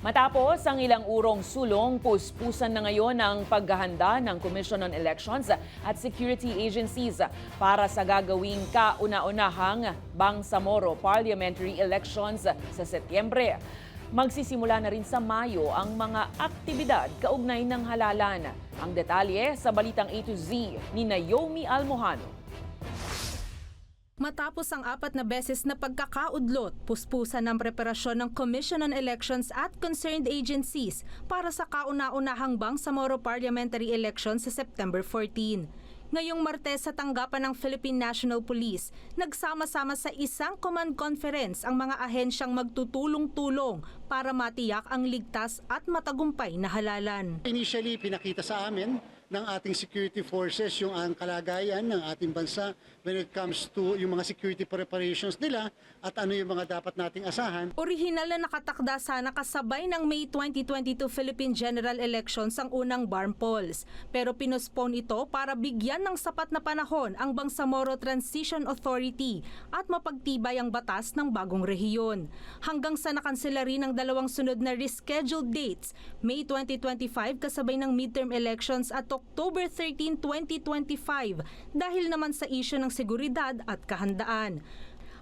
Matapos ang ilang urong sulong, puspusan na ngayon ang paghahanda ng Commission on Elections at Security Agencies para sa gagawing kauna-unahang Bangsamoro Parliamentary Elections sa Setyembre. Magsisimula na rin sa Mayo ang mga aktibidad kaugnay ng halalan. Ang detalye sa balitang A to Z ni Naomi Almohano. Matapos ang 4 na beses na pagkakaudlot, puspusan ng preparasyon ng Commission on Elections at concerned agencies para sa kauna-unahang Bangsamoro Parliamentary Elections sa September 14. Ngayong Martes sa tanggapan ng Philippine National Police, nagsama-sama sa isang command conference ang mga ahensyang magtutulong-tulong para matiyak ang ligtas at matagumpay na halalan. Initially, pinakita sa amin ng ating security forces yung ang kalagayan ng ating bansa when it comes to yung mga security preparations nila at ano yung mga dapat nating asahan. Orihinal na nakatakda sana kasabay ng May 2022 Philippine General Elections ang unang BARM polls. Pero pinospone ito para bigyan ng sapat na panahon ang Bangsamoro Transition Authority at mapagtibay ang batas ng bagong rehiyon. Hanggang sa nakansela rin ang dalawang sunod na rescheduled dates, May 2025 kasabay ng midterm elections at October 13, 2025 dahil naman sa isyu ng seguridad at kahandaan.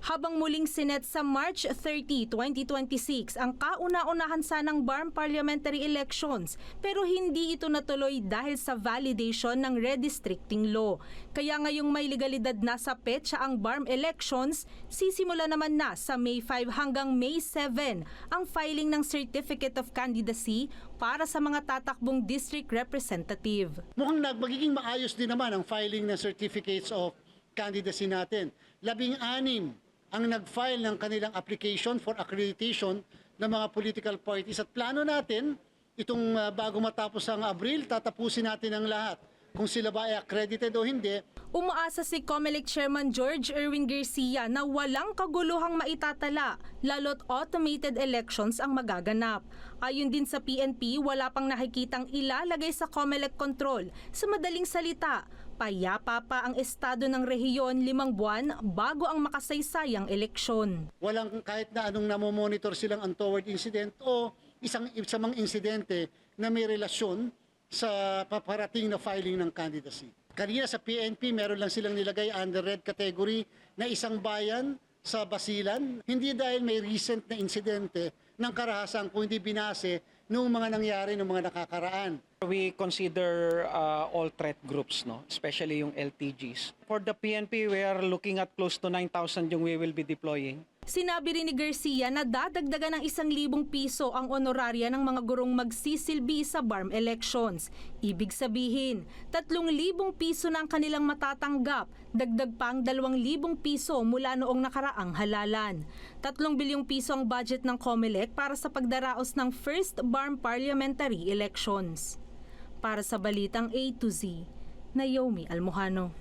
Habang muling sinet sa March 30, 2026 ang kauna-unahan sanang BARM parliamentary elections pero hindi ito natuloy dahil sa validation ng redistricting law. Kaya ngayong may legalidad na sa petsa ang BARM elections, sisimula naman na sa May 5 hanggang May 7 ang filing ng Certificate of Candidacy para sa mga tatakbong district representative. Mukhang magiging maayos din naman ang filing ng certificates of candidacy natin. 16 ang nag-file ng kanilang application for accreditation ng mga political parties at plano natin, itong bago matapos ang Abril, tatapusin natin ang lahat. Kung sila ba ay accredited o hindi. Umaasa si COMELEC Chairman George Erwin Garcia na walang kaguluhang maitatala, lalo't automated elections ang magaganap. Ayon din sa PNP, wala pang nakikitang ilalagay sa COMELEC control. Sa madaling salita, payapa pa ang estado ng rehiyon 5 buwan bago ang makasaysayang eleksyon. Walang kahit na anong namomonitor silang untoward incident o isang insidente na may relasyon sa paparating na filing ng candidacy. Kanina sa PNP, meron lang silang nilagay under red category na isang bayan sa Basilan. Hindi dahil may recent na insidente ng karahasan kung hindi binase noong mga nangyari noong mga nakakaraan. We consider all threat groups, no? Especially yung LTGs. For the PNP, we are looking at close to 9,000 yung we will be deploying. Sinabi rin ni Garcia na dadagdagan ng 1,000 piso ang honorarya ng mga gurong magsisilbi sa BARM elections. Ibig sabihin, 3,000 piso na ang kanilang matatanggap, dagdag pang 2,000 piso mula noong nakaraang halalan. 3 bilyong piso ang budget ng COMELEC para sa pagdaraos ng first BARM parliamentary elections. Para sa Balitang A to Z, Naomi Almohano.